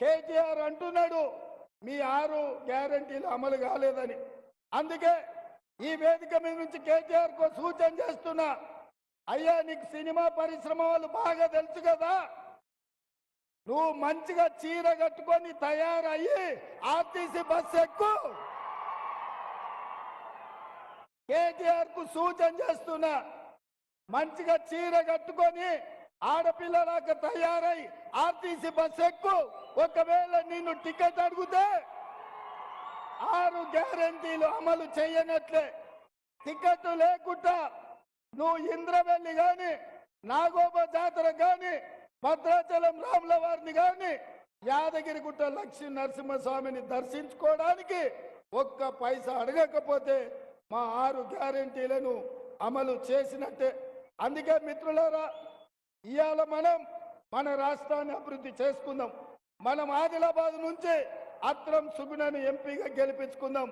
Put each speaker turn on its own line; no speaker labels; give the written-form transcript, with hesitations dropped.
కేటీఆర్ అంటున్నాడు మీ 6 గ్యారెంటీలు అమలు కాలేదని. అందుకే ఈ వేదిక మీద నుంచి కేటీఆర్ కు సూచన చేస్తున్నా, అయ్యా నీకు సినిమా పరిశ్రమ వాళ్ళు బాగా తెలుసు కదా, నువ్వు మంచిగా చీర కట్టుకొని తయారయ్యి ఆర్టీసీ బస్సు ఎక్కు. కేటీఆర్ కు సూచన చేస్తున్నా, మంచిగా చీర కట్టుకొని ఆడపిల్లలాగా తయారై ఆర్టీసీ బస్సు ఎక్కు. ఒకవేళ నిన్ను టికెట్ అడిగితే 6 గ్యారెంటీలు అమలు చేయనట్లే. టికెట్ లేకుండా నువ్వు ఇంద్రవెల్లి గాని, నాగోబ జాతర గాని, భద్రాచలం రాముల వారిని గాని, యాదగిరిగుట్ట లక్ష్మీ నరసింహస్వామిని దర్శించుకోవడానికి ఒక్క పైసా అడగకపోతే మా 6 గ్యారెంటీలను అమలు చేసినట్టే. అందుకే మిత్రులారా, ఇవాళ మనం మన రాష్ట్రాన్ని అభివృద్ధి చేసుకుందాం. మనం ఆదిలాబాద్ నుంచి అత్రం సుగుణను ఎంపీగా గెలిపించుకుందాం.